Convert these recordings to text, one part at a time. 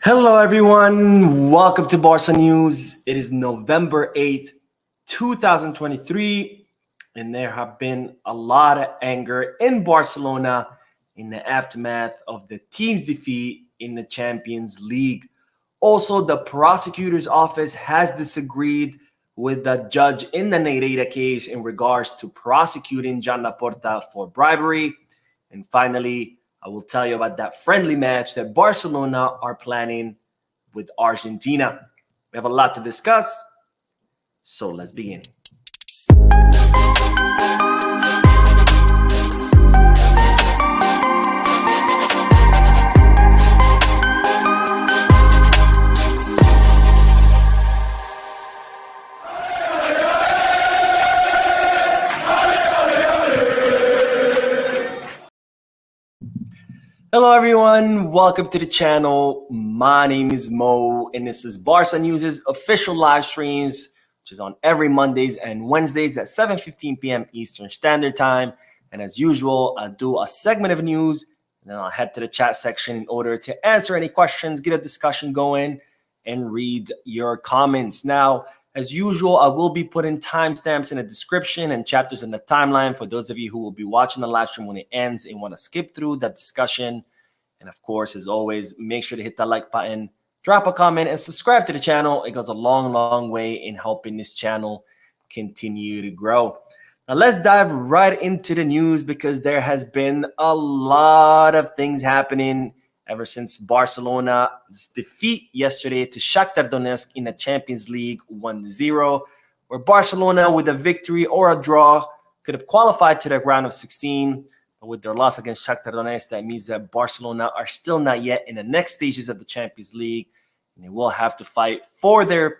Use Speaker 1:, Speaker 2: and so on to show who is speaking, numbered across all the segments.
Speaker 1: Hello, everyone. Welcome to Barca News. It is November 8th, 2023, and there have been a lot of anger in Barcelona in the aftermath of the team's defeat in the Champions League. Also, the prosecutor's office has disagreed with the judge in the Negreira case in regards to prosecuting John Laporta for bribery. And finally, I will tell you about that friendly match that Barcelona are planning with Argentina. We have a lot to discuss, so let's begin. Hello, everyone. Welcome to the channel. My name is Mo, and this is Barca News' official live streams, which is on every Mondays and Wednesdays at 7:15 p.m. Eastern Standard Time. And as usual, I'll do a segment of news, and then I'll head to the chat section in order to answer any questions, get a discussion going, and read your comments. Now, as usual, I will be putting timestamps in the description and chapters in the timeline for those of you who will be watching the live stream when it ends and want to skip through that discussion. And of course, as always, make sure to hit that like button, drop a comment, and subscribe to the channel. It goes a long, long way in helping this channel continue to grow. Now, let's dive right into the news because there has been a lot of things happening ever since Barcelona's defeat yesterday to Shakhtar Donetsk in the Champions League 1-0, where Barcelona, with a victory or a draw, could have qualified to the round of 16. But with their loss against Shakhtar Donetsk, that means that Barcelona are still not yet in the next stages of the Champions League, and they will have to fight for their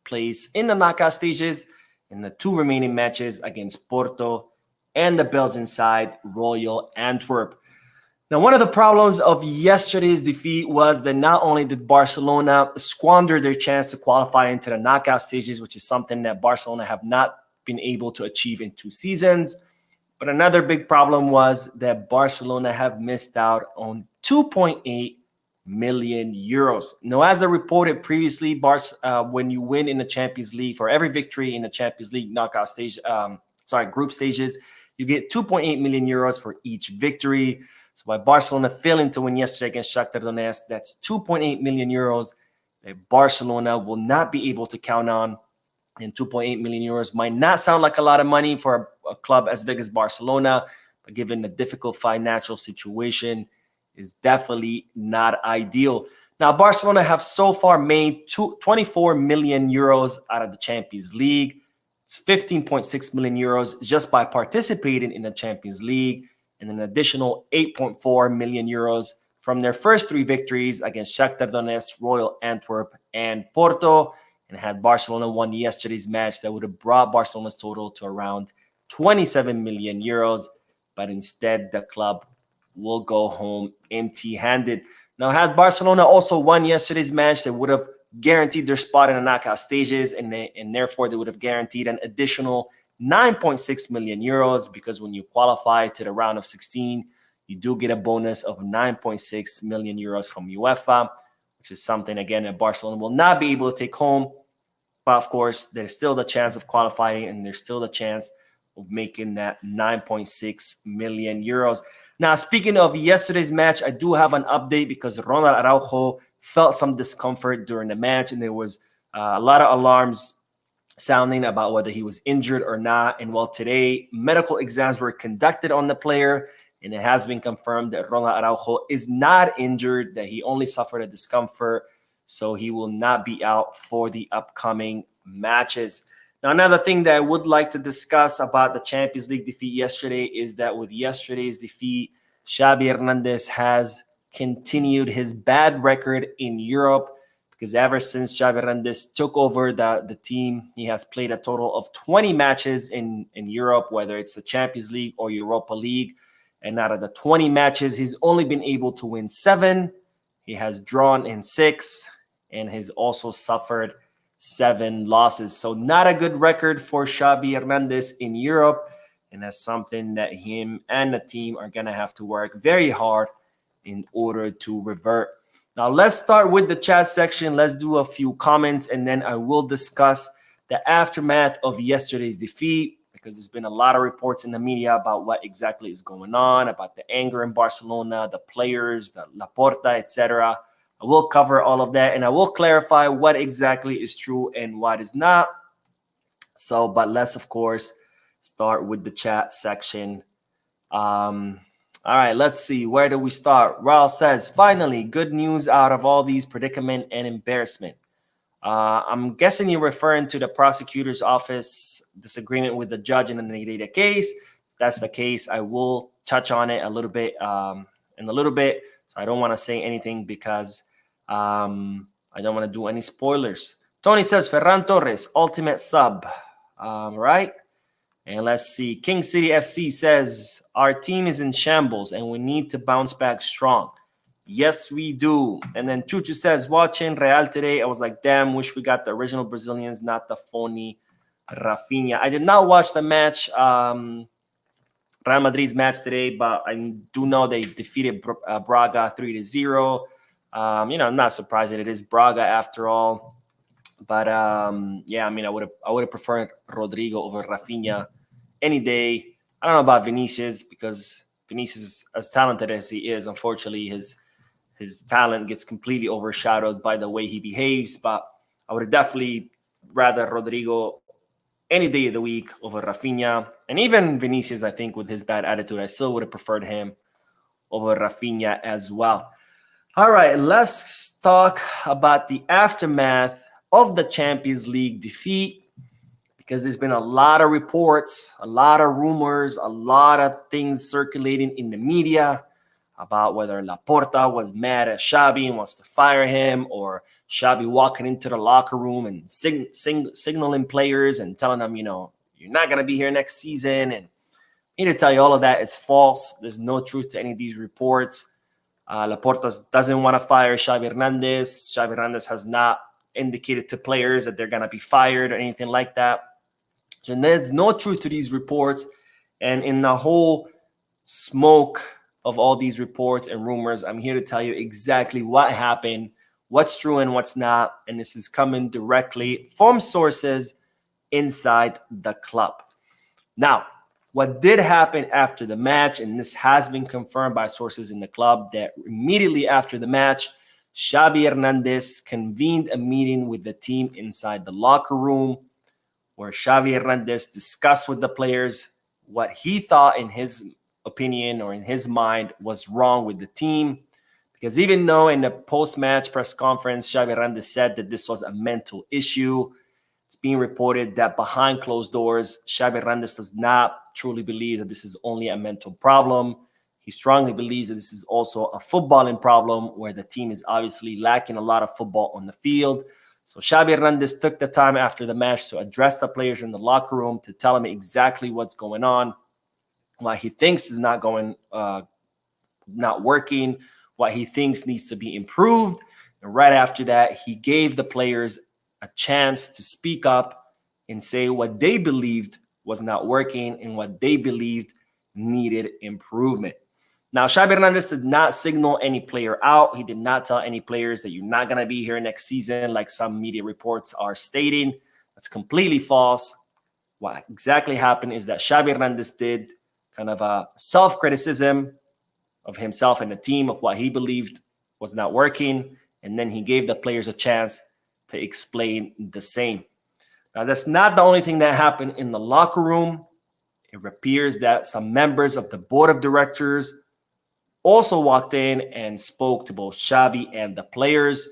Speaker 1: place in the knockout stages in the two remaining matches against Porto and the Belgian side, Royal Antwerp. Now, one of the problems of yesterday's defeat was that not only did Barcelona squander their chance to qualify into the knockout stages, which is something that Barcelona have not been able to achieve in 2 seasons, but another big problem was that Barcelona have missed out on 2.8 million euros. Now, as I reported previously, when you win in the Champions League, for every victory in the Champions League knockout stage, group stages, you get 2.8 million euros for each victory. So by Barcelona failing to win yesterday against Shakhtar Donetsk, that's 2.8 million euros that Barcelona will not be able to count on. And 2.8 million euros might not sound like a lot of money for a club as big as Barcelona, but given the difficult financial situation, is definitely not ideal. Now, Barcelona have so far made 24 million euros out of the Champions League. It's 15.6 million euros just by participating in the Champions League, and an additional 8.4 million euros from their first 3 victories against Shakhtar Donetsk, Royal Antwerp, and Porto. And had Barcelona won yesterday's match, that would have brought Barcelona's total to around 27 million euros. But instead, the club will go home empty-handed. Now, had Barcelona also won yesterday's match, they would have guaranteed their spot in the knockout stages, and therefore they would have guaranteed an additional 9.6 million euros, because when you qualify to the round of 16, you do get a bonus of 9.6 million euros from UEFA, which is something, again, that Barcelona will not be able to take home. But of course, there's still the chance of qualifying, and there's still the chance of making that 9.6 million euros. Now, speaking of yesterday's match, I do have an update because Ronald Araujo felt some discomfort during the match, and there was a lot of alarms sounding about whether he was injured or not. And well, today, medical exams were conducted on the player, and it has been confirmed that Ronald Araujo is not injured, that he only suffered a discomfort, so he will not be out for the upcoming matches. Now, another thing that I would like to discuss about the Champions League defeat yesterday is that with yesterday's defeat, Xavi Hernandez has continued his bad record in Europe, because ever since Xavi Hernandez took over the team, he has played a total of 20 matches in Europe, whether it's the Champions League or Europa League. And out of the 20 matches, he's only been able to win 7. He has drawn in 6, and has also suffered 7 losses. So not a good record for Xavi Hernandez in Europe. And that's something that him and the team are going to have to work very hard in order to revert. Now, let's start with the chat section. Let's do a few comments, and then I will discuss the aftermath of yesterday's defeat, because there's been a lot of reports in the media about what exactly is going on, about the anger in Barcelona, the players, the Laporta, etc. I will cover all of that, and I will clarify what exactly is true and what is not. So, but let's, of course, start with the chat section. All right, let's see. Where do we start? Raul says, finally, good news out of all these predicament and embarrassment. I'm guessing you're referring to the prosecutor's office disagreement with the judge in the Negreira case. If that's the case, I will touch on it a little bit in a little bit. So I don't want to say anything because I don't want to do any spoilers. Tony says, Ferran Torres, ultimate sub. Right? And let's see. King City FC says, our team is in shambles and we need to bounce back strong. Yes, we do. And then Chuchu says, watching Real today, I was like, damn, wish we got the original Brazilians, not the phony Rafinha. I did not watch the match, Real Madrid's match today, but I do know they defeated Braga 3-0. I'm not surprised that it is Braga after all. But yeah, I mean, I would have preferred Rodrigo over Rafinha any day. I don't know about Vinicius, because Vinicius, as talented as he is, unfortunately, his talent gets completely overshadowed by the way he behaves. But I would have definitely rather Rodrigo any day of the week over Rafinha. And even Vinicius, I think, with his bad attitude, I still would have preferred him over Rafinha as well. All right, let's talk about the aftermath of the Champions League defeat, because there's been a lot of reports, a lot of rumors, a lot of things circulating in the media about whether Laporta was mad at Xavi and wants to fire him, or Xavi walking into the locker room and signaling players and telling them, you're not going to be here next season. And I need to tell you, all of that is false. There's no truth to any of these reports. Laporta doesn't want to fire Xavi Hernandez. Xavi Hernandez has not indicated to players that they're going to be fired or anything like that. So there's no truth to these reports. And in the whole smoke of all these reports and rumors, I'm here to tell you exactly what happened, what's true and what's not. And this is coming directly from sources inside the club. Now, what did happen after the match, and this has been confirmed by sources in the club, that immediately after the match, Xavi Hernandez convened a meeting with the team inside the locker room, where Xavi Hernandez discussed with the players what he thought, in his opinion or in his mind, was wrong with the team. Because even though in the post-match press conference, Xavi Hernandez said that this was a mental issue, it's being reported that behind closed doors, Xavi Hernandez does not truly believe that this is only a mental problem. He strongly believes that this is also a footballing problem, where the team is obviously lacking a lot of football on the field. So Xavi Hernandez took the time after the match to address the players in the locker room, to tell them exactly what's going on, what he thinks is not working, what he thinks needs to be improved. And right after that, he gave the players a chance to speak up and say what they believed was not working and what they believed needed improvement. Now, Xavi Hernandez did not signal any player out. He did not tell any players that you're not going to be here next season, like some media reports are stating. That's completely false. What exactly happened is that Xavi Hernandez did kind of a self-criticism of himself and the team, of what he believed was not working, and then he gave the players a chance to explain the same. Now, that's not the only thing that happened in the locker room. It appears that some members of the board of directors also walked in and spoke to both Xavi and the players.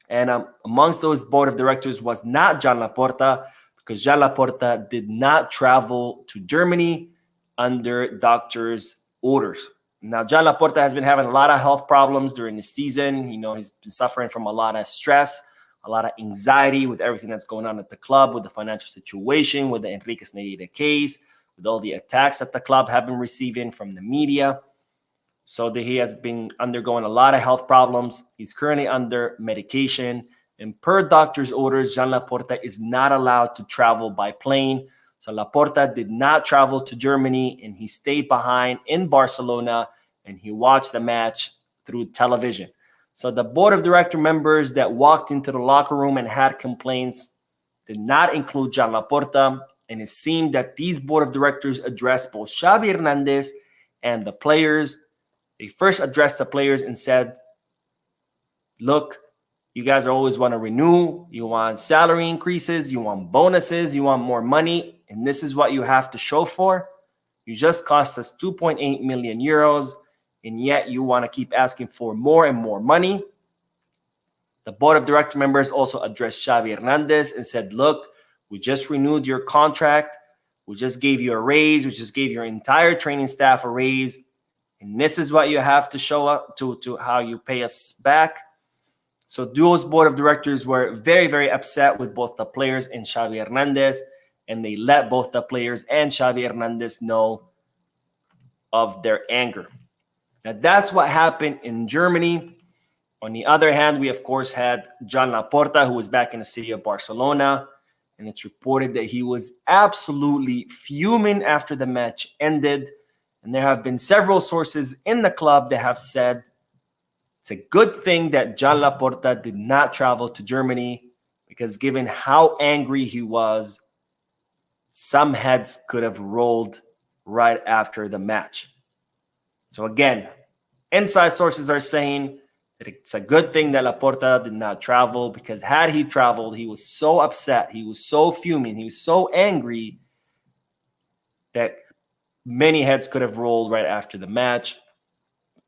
Speaker 1: And amongst those board of directors was not Joan Laporta, because Joan Laporta did not travel to Germany under doctor's orders. Now, Joan Laporta has been having a lot of health problems during the season. He's been suffering from a lot of stress, a lot of anxiety with everything that's going on at the club, with the financial situation, with the Negreira case, with all the attacks that the club have been receiving from the media. So that he has been undergoing a lot of health problems. He's currently under medication. And per doctor's orders, Joan Laporta is not allowed to travel by plane. So Laporta did not travel to Germany, and he stayed behind in Barcelona and he watched the match through television. So the board of director members that walked into the locker room and had complaints did not include John Laporta, and it seemed that these board of directors addressed both Xavi Hernandez and the players. They first addressed the players and said, look, you guys always want to renew, you want salary increases, you want bonuses, you want more money, and this is what you have to show for. You just cost us 2.8 million euros, and yet you want to keep asking for more and more money. The board of director members also addressed Xavi Hernandez and said, look, we just renewed your contract. We just gave you a raise. We just gave your entire training staff a raise. And this is what you have to show up to how you pay us back. So Duo's board of directors were very, very upset with both the players and Xavi Hernandez, and they let both the players and Xavi Hernandez know of their anger. Now, that's what happened in Germany. On the other hand, we, of course, had John Laporta, who was back in the city of Barcelona, and it's reported that he was absolutely fuming after the match ended. And there have been several sources in the club that have said it's a good thing that John Laporta did not travel to Germany, because given how angry he was, some heads could have rolled right after the match. So again, inside sources are saying that it's a good thing that Laporta did not travel, because had he traveled, he was so upset, he was so fuming, he was so angry that many heads could have rolled right after the match.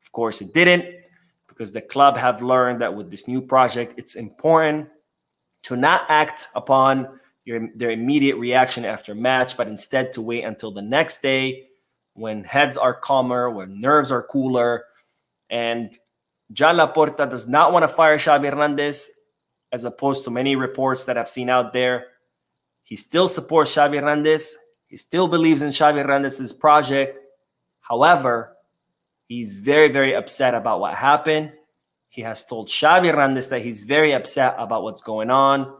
Speaker 1: Of course, it didn't, because the club have learned that with this new project, it's important to not act upon their immediate reaction after match, but instead to wait until the next day when heads are calmer, when nerves are cooler. And John Laporta does not want to fire Xavi Hernandez, as opposed to many reports that I've seen out there. He still supports Xavi Hernandez. He still believes in Xavi Hernandez's project. However, he's very, very upset about what happened. He has told Xavi Hernandez that he's very upset about what's going on.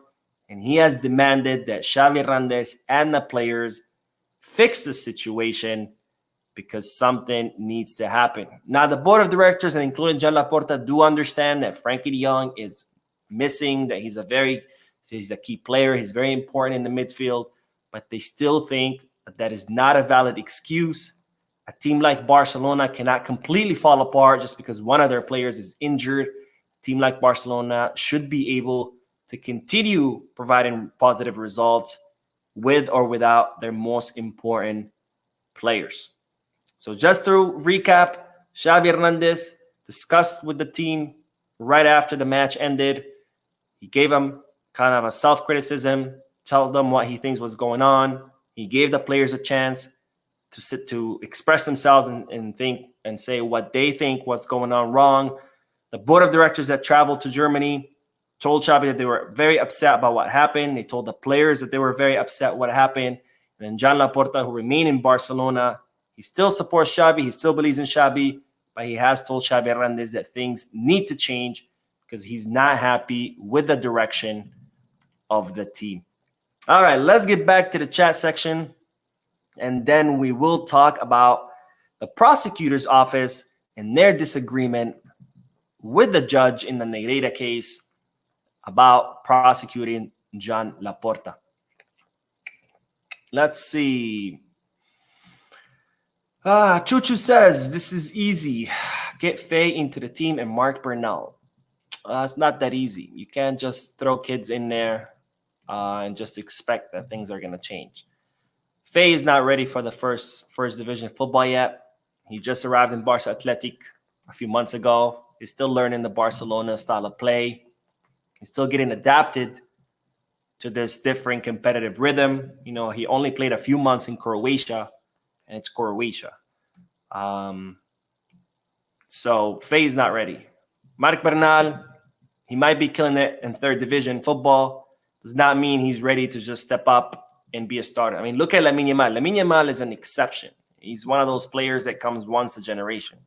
Speaker 1: And he has demanded that Xavi Hernandez and the players fix the situation, because something needs to happen. Now, the board of directors, and including John Laporta, do understand that Frankie de Jong is missing, that he's a key player. He's very important in the midfield. But they still think that is not a valid excuse. A team like Barcelona cannot completely fall apart just because one of their players is injured. A team like Barcelona should be able to continue providing positive results with or without their most important players. So just to recap, Xavi Hernandez discussed with the team right after the match ended. He gave them kind of a self-criticism, tell them what he thinks was going on. He gave the players a chance to express themselves and think and say what they think was going on wrong. The board of directors that traveled to Germany told Xavi that they were very upset about what happened. They told the players that they were very upset what happened. And then John Laporta, who remained in Barcelona, he still supports Xavi. He still believes in Xavi, but he has told Xavi Hernandez that things need to change because he's not happy with the direction of the team. All right, let's get back to the chat section, and then we will talk about the prosecutor's office and their disagreement with the judge in the Negreira case about prosecuting John Laporta. Let's see. Chuchu says, this is easy. Get Faye into the team and Mark Bernal. It's not that easy. You can't just throw kids in there and just expect that things are going to change. Faye is not ready for the first division football yet. He just arrived in Barca Athletic a few months ago. He's still learning the Barcelona style of play. He's still getting adapted to this different competitive rhythm. You know, he only played a few months in Croatia, and it's Croatia. So Faye is not ready. Marc Bernal, he might be killing it in third division football. Does not mean he's ready to just step up and be a starter. I mean, look at Lamine Yamal. Lamine Yamal is an exception. He's one of those players that comes once a generation,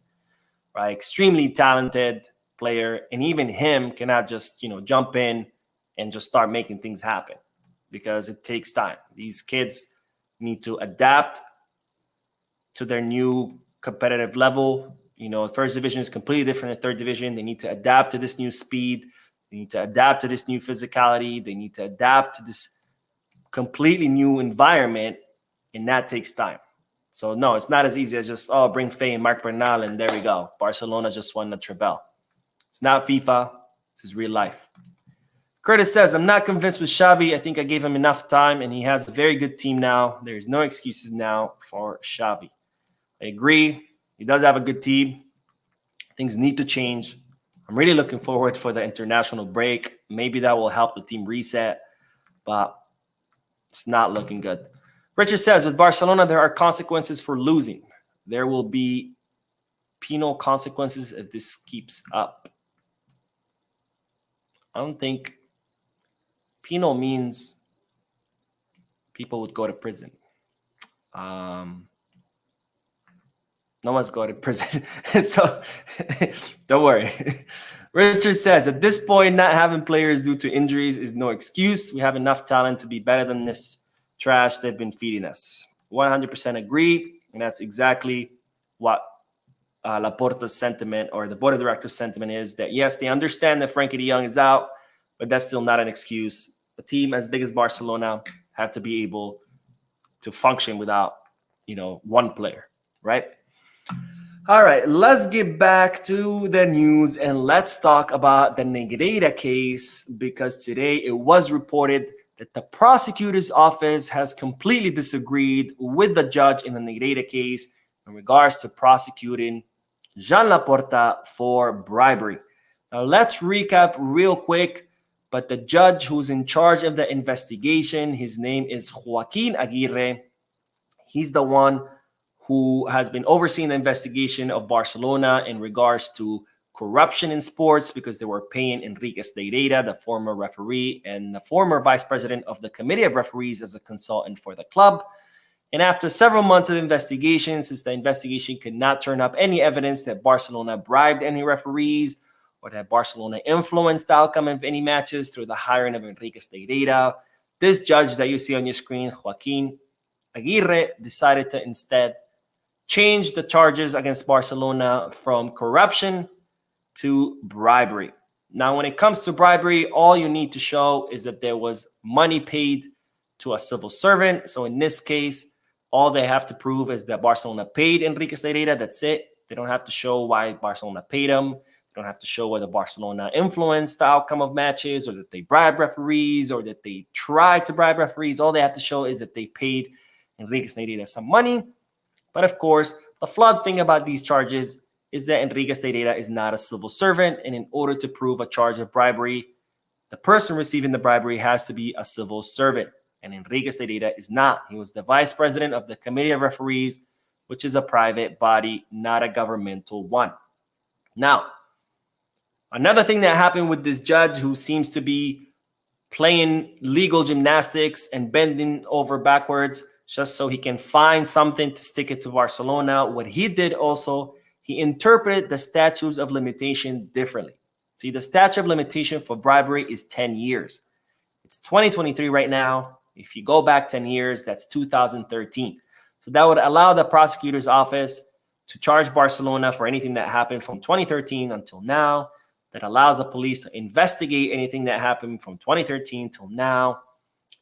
Speaker 1: right? Extremely talented player, and even him cannot just, jump in and just start making things happen because it takes time. These kids need to adapt to their new competitive level. You know, first division is completely different than third division. They need to adapt to this new speed. They need to adapt to this new physicality. They need to adapt to this completely new environment, and that takes time. So no, it's not as easy as just, oh, bring Faye and Marc Bernal and there we go. Barcelona just won the treble. It's not FIFA. This is real life. Curtis says, I'm not convinced with Xavi. I think I gave him enough time, and he has a very good team now. There's no excuses now for Xavi. I agree. He does have a good team. Things need to change. I'm really looking forward for the international break. Maybe that will help the team reset, but it's not looking good. Richard says, with Barcelona, there are consequences for losing. There will be penal consequences if this keeps up. I don't think penal means people would go to prison. No one's going to prison. So don't worry. Richard says, at this point, not having players due to injuries is no excuse. We have enough talent to be better than this trash they've been feeding us. 100% agree. And that's exactly what Laporta's sentiment, or the board of directors' sentiment, is that, yes, they understand that Frankie de Jong is out, but that's still not an excuse. A team as big as Barcelona have to be able to function without, one player, right? All right, let's get back to the news and let's talk about the Negreira case, because today it was reported that the prosecutor's office has completely disagreed with the judge in the Negreira case in regards to prosecuting Jean Laporta for bribery. Now, let's recap real quick. But the judge who's in charge of the investigation, his name is Joaquin Aguirre. He's the one who has been overseeing the investigation of Barcelona in regards to corruption in sports, because they were paying Enriquez Negreira, the former referee and the former vice president of the committee of referees, as a consultant for the club. And after several months of investigation, since the investigation could not turn up any evidence that Barcelona bribed any referees or that Barcelona influenced the outcome of any matches through the hiring of Enriquez Negreira, this judge that you see on your screen, Joaquin Aguirre, decided to instead change the charges against Barcelona from corruption to bribery. Now, when it comes to bribery, all you need to show is that there was money paid to a civil servant. So in this case, all they have to prove is that Barcelona paid Enriquez Negreira. That's it. They don't have to show why Barcelona paid him. They don't have to show whether Barcelona influenced the outcome of matches, or that they bribed referees, or that they tried to bribe referees. All they have to show is that they paid Enriquez Negreira some money. But of course, the flawed thing about these charges is that Enriquez Negreira is not a civil servant, and in order to prove a charge of bribery, the person receiving the bribery has to be a civil servant, and Enriquez Negreira is not. He was the vice president of the committee of referees, which is a private body, not a governmental one. Now, another thing that happened with this judge, who seems to be playing legal gymnastics and bending over backwards just so he can find something to stick it to Barcelona. What he did also, he interpreted the statutes of limitation differently. See, the statute of limitation for bribery is 10 years. It's 2023 right now. If you go back 10 years, that's 2013. So that would allow the prosecutor's office to charge Barcelona for anything that happened from 2013 until now. That allows the police to investigate anything that happened from 2013 till now.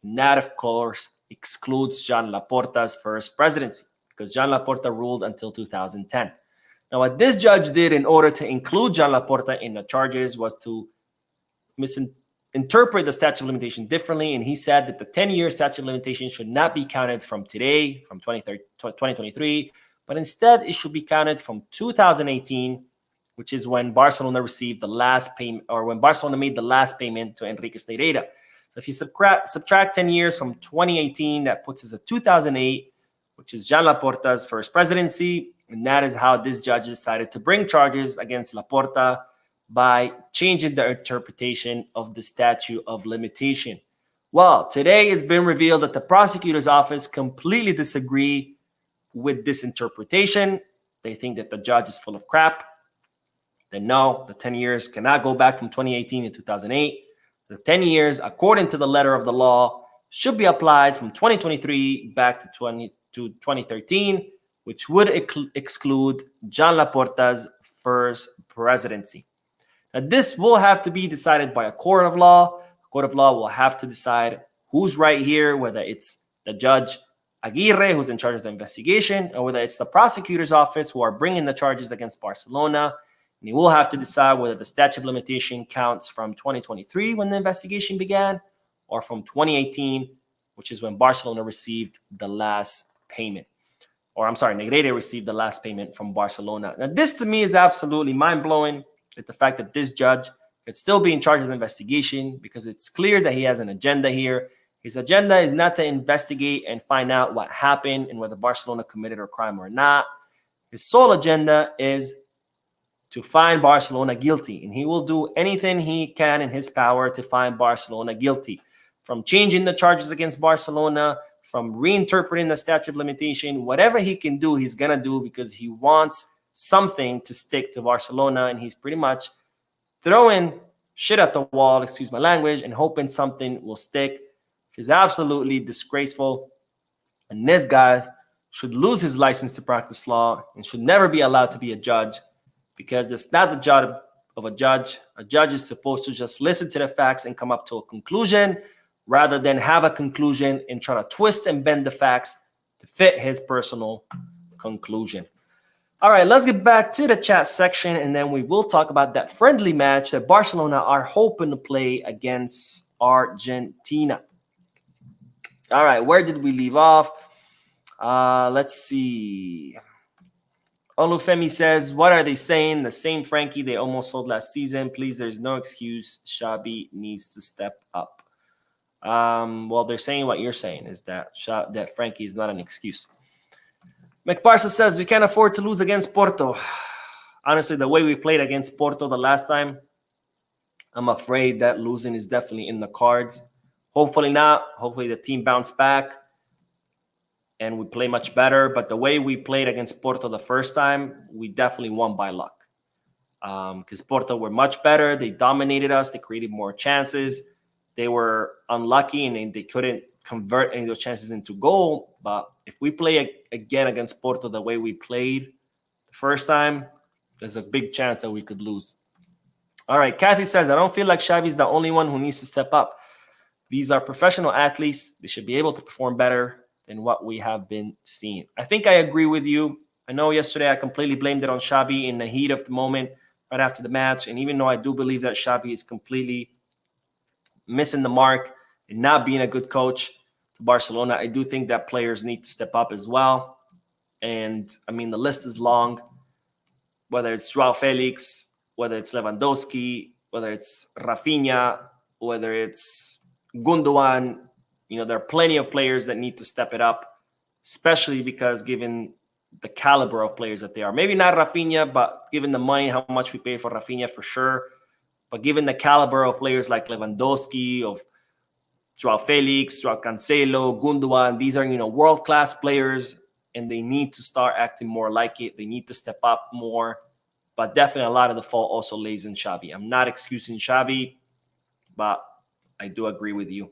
Speaker 1: And that, of course, excludes Jean Laporta's first presidency, because Jean Laporta ruled until 2010. Now, what this judge did in order to include Jean Laporta in the charges was to misinterpret the statute of limitation differently, and he said that the 10-year statute of limitation should not be counted from today, from 2023, but instead it should be counted from 2018, which is when Barcelona received the last payment, or when Barcelona made the last payment to Enriquez Negreira. So if you subtract 10 years from 2018, that puts us at 2008, which is Jean Laporta's first presidency. And that is how this judge decided to bring charges against Laporta, by changing the interpretation of the statute of limitation. Well, today it's been revealed that the prosecutor's office completely disagree with this interpretation. They think that the judge is full of crap. They know the 10 years cannot go back from 2018 to 2008. The 10 years, according to the letter of the law, should be applied from 2023 back to 2013. which would exclude John Laporta's first presidency. Now, this will have to be decided by a court of law. A court of law will have to decide who's right here, whether it's the judge Aguirre, who's in charge of the investigation, or whether it's the prosecutor's office who are bringing the charges against Barcelona. And he will have to decide whether the statute of limitation counts from 2023 when the investigation began, or from 2018, which is when Barcelona received the last payment. Or I'm sorry, Negreira received the last payment from Barcelona. Now, this to me is absolutely mind-blowing, at the fact that this judge could still be in charge of the investigation, because it's clear that he has an agenda here. His agenda is not to investigate and find out what happened and whether Barcelona committed a crime or not. His sole agenda is to find Barcelona guilty, and he will do anything he can in his power to find Barcelona guilty, from changing the charges against Barcelona, from reinterpreting the statute of limitation. Whatever he can do, he's going to do, because he wants something to stick to Barcelona, and he's pretty much throwing shit at the wall, excuse my language, and hoping something will stick, which is absolutely disgraceful. And this guy should lose his license to practice law and should never be allowed to be a judge, because it's not the job of a judge. A judge is supposed to just listen to the facts and come up to a conclusion, rather than have a conclusion and try to twist and bend the facts to fit his personal conclusion. All right, let's get back to the chat section, and then we will talk about that friendly match that Barcelona are hoping to play against Argentina. All right, where did we leave off? Let's see. Olufemi says, what are they saying? The same Frankie they almost sold last season. Please, there's no excuse. Xabi needs to step up. Well, they're saying what you're saying, is that Frankie is not an excuse. McParsa says, we can't afford to lose against Porto. Honestly, the way we played against Porto the last time, I'm afraid that losing is definitely in the cards. Hopefully not. Hopefully the team bounced back and we play much better. But the way we played against Porto the first time, we definitely won by luck. Because Porto were much better. They dominated us. They created more chances. They were unlucky and they couldn't convert any of those chances into goal. But if we play again against Porto the way we played the first time, there's a big chance that we could lose. All right, Kathy says, I don't feel like Xavi's the only one who needs to step up. These are professional athletes. They should be able to perform better than what we have been seeing. I think I agree with you. I know yesterday I completely blamed it on Xavi in the heat of the moment right after the match. And even though I do believe that Xavi is completely missing the mark and not being a good coach to Barcelona, I do think that players need to step up as well. And, I mean, the list is long, whether it's João Felix, whether it's Lewandowski, whether it's Rafinha, whether it's Gundogan. You know, there are plenty of players that need to step it up, especially because given the caliber of players that they are. Maybe not Rafinha, but given the money, how much we paid for Rafinha for sure. But given the caliber of players like Lewandowski, of João Felix, João Cancelo, Gundogan, these are, world-class players, and they need to start acting more like it. They need to step up more. But definitely a lot of the fault also lays in Xavi. I'm not excusing Xavi, but I do agree with you.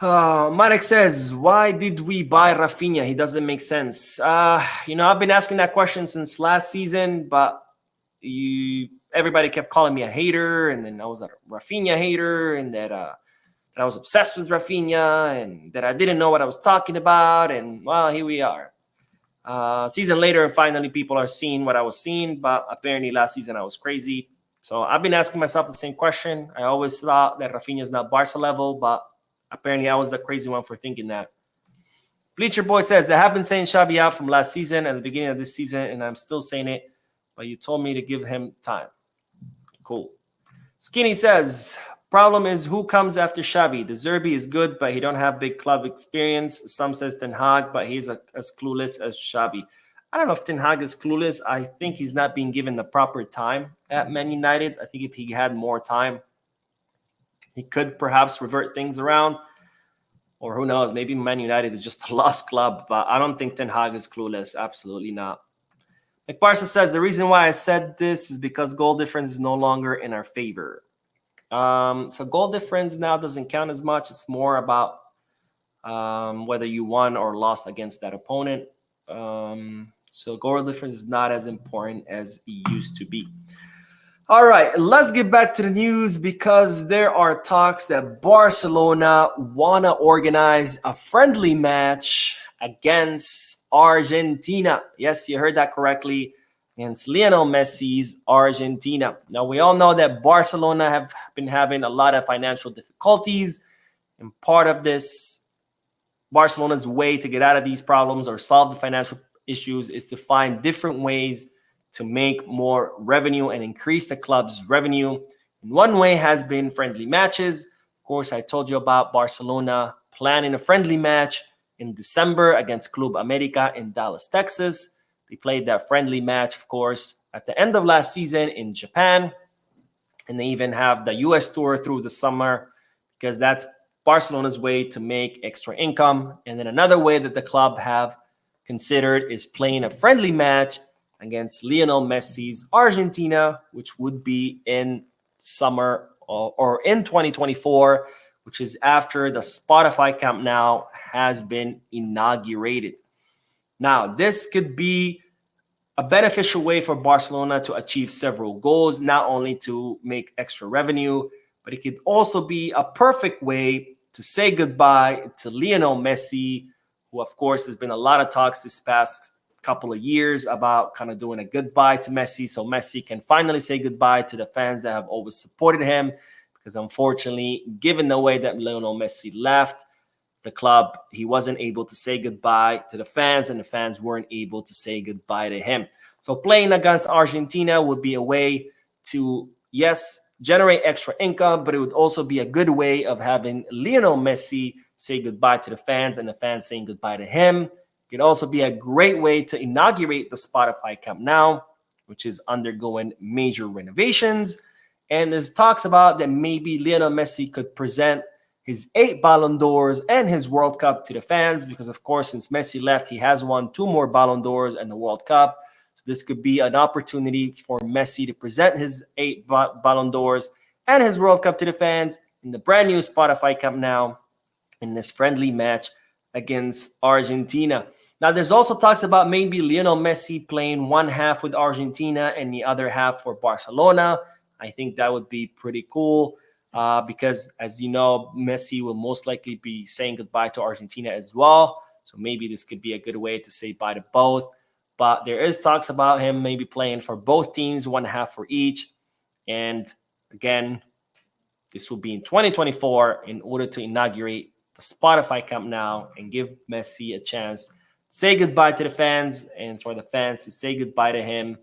Speaker 1: Marek says, why did we buy Rafinha? He doesn't make sense. I've been asking that question since last season, but everybody kept calling me a hater, and then I was a Rafinha hater, and that I was obsessed with Rafinha, and that I didn't know what I was talking about, and, well, here we are. Season later, and finally people are seeing what I was seeing, but apparently last season I was crazy. So I've been asking myself the same question. I always thought that Rafinha is not Barca level, but apparently I was the crazy one for thinking that. Bleacher Boy says, I have been saying Xavi out from last season and the beginning of this season, and I'm still saying it, but you told me to give him time. Cool. Skinny says, problem is who comes after Xavi? The Zerbi is good, but he don't have big club experience. Some says Ten Hag, but he's as clueless as Xavi. I don't know if Ten Hag is clueless. I think he's not being given the proper time at Man United. I think if he had more time, he could perhaps revert things around. Or who knows, maybe Man United is just a lost club. But I don't think Ten Hag is clueless. Absolutely not. McParsa says, the reason why I said this is because goal difference is no longer in our favor. So goal difference now doesn't count as much. It's more about whether you won or lost against that opponent. So goal difference is not as important as it used to be. All right, let's get back to the news because there are talks that Barcelona want to organize a friendly match against Argentina. Yes, you heard that correctly, against Lionel Messi's Argentina. Now, we all know that Barcelona have been having a lot of financial difficulties, and part of this, Barcelona's way to get out of these problems or solve the financial issues is to find different ways to make more revenue and increase the club's revenue. And one way has been friendly matches. Of course, I told you about Barcelona planning a friendly match in December against Club America in Dallas, Texas. They played that friendly match, of course, at the end of last season in Japan. And they even have the US tour through the summer because that's Barcelona's way to make extra income. And then another way that the club have considered is playing a friendly match against Lionel Messi's Argentina, which would be in summer or in 2024, which is after the Spotify Camp Nou has been inaugurated. Now, this could be a beneficial way for Barcelona to achieve several goals, not only to make extra revenue, but it could also be a perfect way to say goodbye to Lionel Messi, who, of course, has been a lot of talks this past couple of years about kind of doing a goodbye to Messi, so Messi can finally say goodbye to the fans that have always supported him, because unfortunately, given the way that Lionel Messi left the club, he wasn't able to say goodbye to the fans, and the fans weren't able to say goodbye to him. So playing against Argentina would be a way to, yes, generate extra income, but it would also be a good way of having Lionel Messi say goodbye to the fans and the fans saying goodbye to him. It could also be a great way to inaugurate the Spotify Camp Nou, which is undergoing major renovations. And there's talks about that maybe Lionel Messi could present his 8 Ballon d'Ors and his World Cup to the fans, because, of course, since Messi left, he has won 2 more Ballon d'Ors and the World Cup. So this could be an opportunity for Messi to present his 8 Ballon d'Ors and his World Cup to the fans in the brand new Spotify Camp Nou in this friendly match against Argentina. Now, there's also talks about maybe Lionel Messi playing one half with Argentina and the other half for Barcelona. I think that would be pretty cool. Because, as you know, Messi will most likely be saying goodbye to Argentina as well. So maybe this could be a good way to say bye to both. But there is talks about him maybe playing for both teams, one half for each. And again, this will be in 2024 in order to inaugurate the Spotify Camp Nou and give Messi a chance to say goodbye to the fans and for the fans to say goodbye to him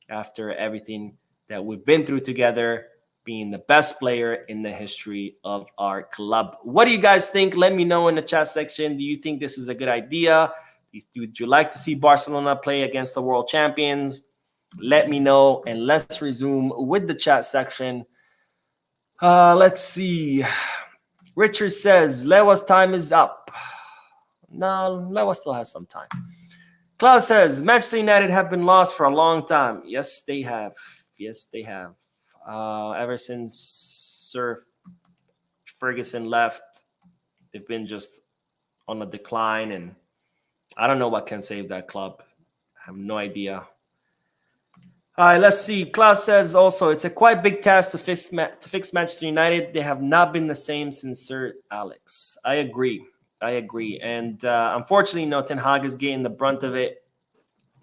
Speaker 1: after everything that we've been through together, being the best player in the history of our club. What do you guys think? Let me know in the chat section. Do you think this is a good idea? Would you like to see Barcelona play against the world champions? Let me know, and let's resume with the chat section. Let's see. Richard says, Lewa's time is up. No, Lewa still has some time. Klaus says, Manchester United have been lost for a long time. Yes, they have. Yes, they have. Ever since Sir Ferguson left, they've been just on a decline, and I don't know what can save that club. I have no idea. All right, let's see. Klaus says also, it's a quite big task to fix Manchester United. They have not been the same since Sir Alex. I agree. And unfortunately, Ten Hag is getting the brunt of it.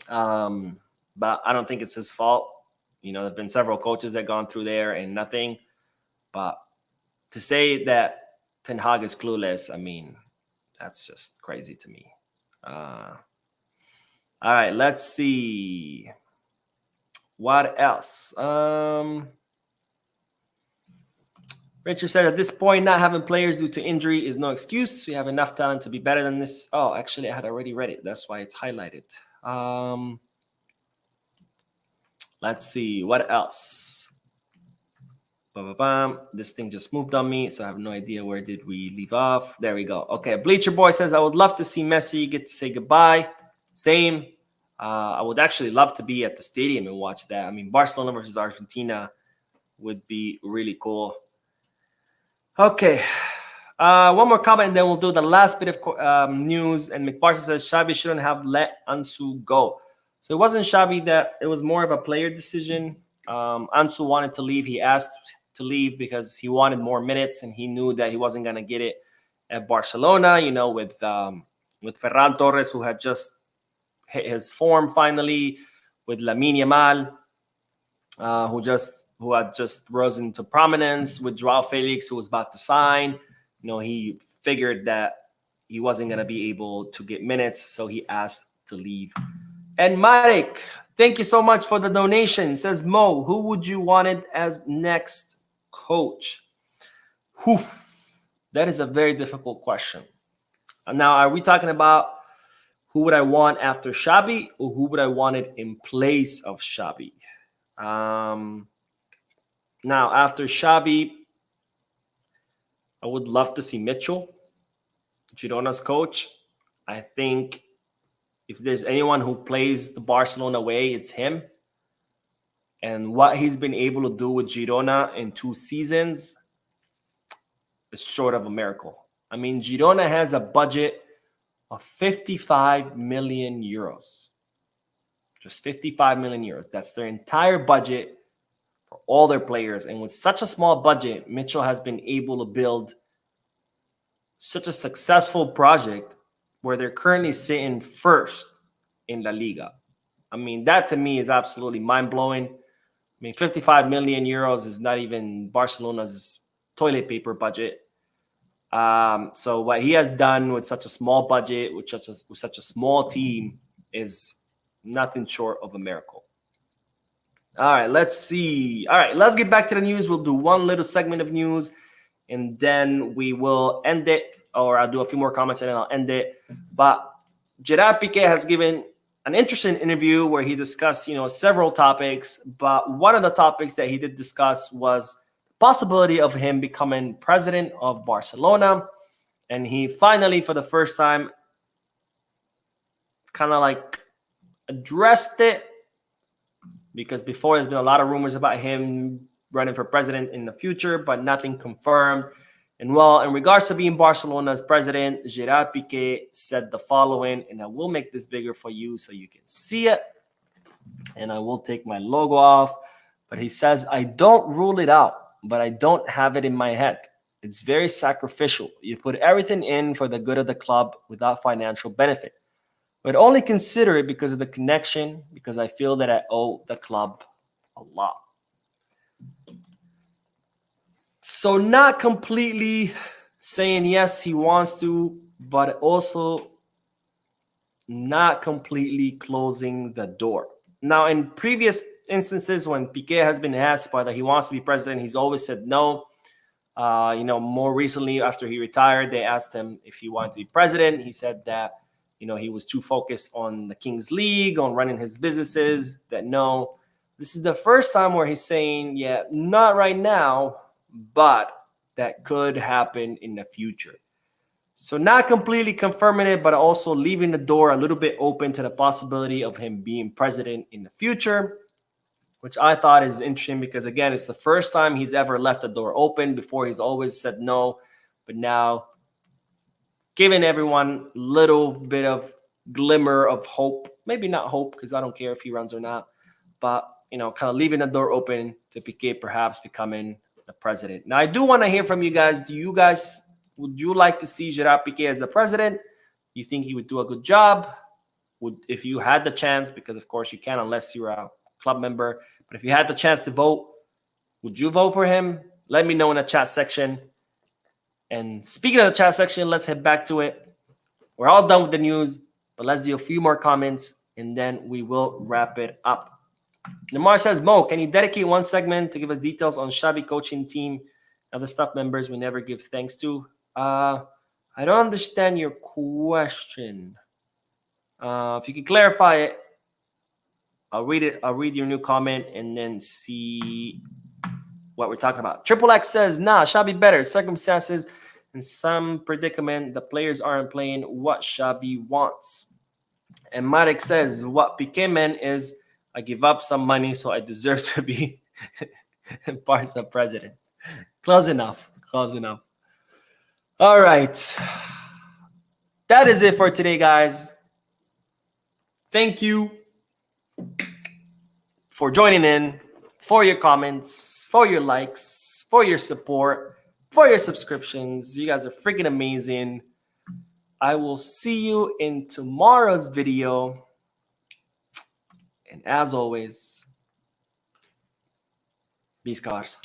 Speaker 1: But I don't think it's his fault. There have been several coaches that have gone through there and nothing. But to say that Ten Hag is clueless, I mean, that's just crazy to me. All right, let's see. What else? Richard said, at this point, not having players due to injury is no excuse. We have enough talent to be better than this. Oh, actually, I had already read it. That's why it's highlighted. Let's see. What else? This thing just moved on me, so I have no idea where did we leave off. There we go. Okay, Bleacher Boy says, I would love to see Messi get to say goodbye. Same. I would actually love to be at the stadium and watch that. I mean, Barcelona versus Argentina would be really cool. Okay. One more comment, and then we'll do the last bit of news. And McParson says Xabi shouldn't have let Ansu go. So it wasn't Xabi that it was more of a player decision. Ansu wanted to leave. He asked to leave because he wanted more minutes, and he knew that he wasn't going to get it at Barcelona. With Ferran Torres, who had just hit his form finally, with Lamine Yamal, who had just risen to prominence, with Joao Felix, who was about to sign. He figured that he wasn't going to be able to get minutes, so he asked to leave. And Marek, thank you so much for the donation. Says Mo, who would you want it as next coach? That is a very difficult question. Now, are we talking about who would I want after Xabi, or who would I want it in place of Xabi? Now, after Xabi, I would love to see Mitchell, Girona's coach. I think if there's anyone who plays the Barcelona way, it's him. And what he's been able to do with Girona in 2 seasons is short of a miracle. I mean, Girona has a budget of 55 million euros. Just 55 million euros. That's their entire budget for all their players. And with such a small budget, Mitchell has been able to build such a successful project where they're currently sitting first in La Liga. I mean, that to me is absolutely mind-blowing. I mean, 55 million euros is not even Barcelona's toilet paper budget. So what he has done with such a small budget, with such a small team, is nothing short of a miracle. All right, let's see. All right, let's get back to the news. We'll do one little segment of news, and then we will end it, or I'll do a few more comments, and then I'll end it. But Gerard Pique has given an interesting interview where he discussed, several topics. But one of the topics that he did discuss was the possibility of him becoming president of Barcelona. And he finally, for the first time, kind of like addressed it, because before there's been a lot of rumors about him running for president in the future, but nothing confirmed. And well, in regards to being Barcelona's president, Gerard Pique said the following, and I will make this bigger for you so you can see it. And I will take my logo off. But he says, I don't rule it out, but I don't have it in my head. It's very sacrificial. You put everything in for the good of the club without financial benefit. But only consider it because of the connection, because I feel that I owe the club a lot. So not completely saying yes, he wants to, but also not completely closing the door. Now, in previous instances, when Pique has been asked whether he wants to be president, he's always said no. More recently, after he retired, they asked him if he wanted to be president. He said that, he was too focused on the Kings League, on running his businesses, that no. This is the first time where he's saying, yeah, not right now, but that could happen in the future. So not completely confirming it, but also leaving the door a little bit open to the possibility of him being president in the future, which I thought is interesting because, again, it's the first time he's ever left the door open. Before, he's always said no, but now giving everyone a little bit of glimmer of hope. Maybe not hope, because I don't care if he runs or not, but, kind of leaving the door open to Pique perhaps becoming the president. Now, I do want to hear from you guys. Would you like to see Gerard Piqué as the president? You think he would do a good job? If you had the chance, because of course you can't unless you're a club member, but if you had the chance to vote, would you vote for him? Let me know in the chat section. And speaking of the chat section, let's head back to it. We're all done with the news, but let's do a few more comments and then we will wrap it up. Lamar says, Mo, can you dedicate one segment to give us details on Xavi coaching team and the staff members we never give thanks to? I don't understand your question. If you can clarify it, I'll read it. I'll read your new comment and then see what we're talking about. Triple X says, nah, Xavi better. Circumstances in some predicament, the players aren't playing what Xavi wants. And Marek says, what Pique meant is, I give up some money, so I deserve to be Barca president. Close enough. Close enough. All right. That is it for today, guys. Thank you for joining in, for your comments, for your likes, for your support, for your subscriptions. You guys are freaking amazing. I will see you in tomorrow's video. And as always, peace, cars.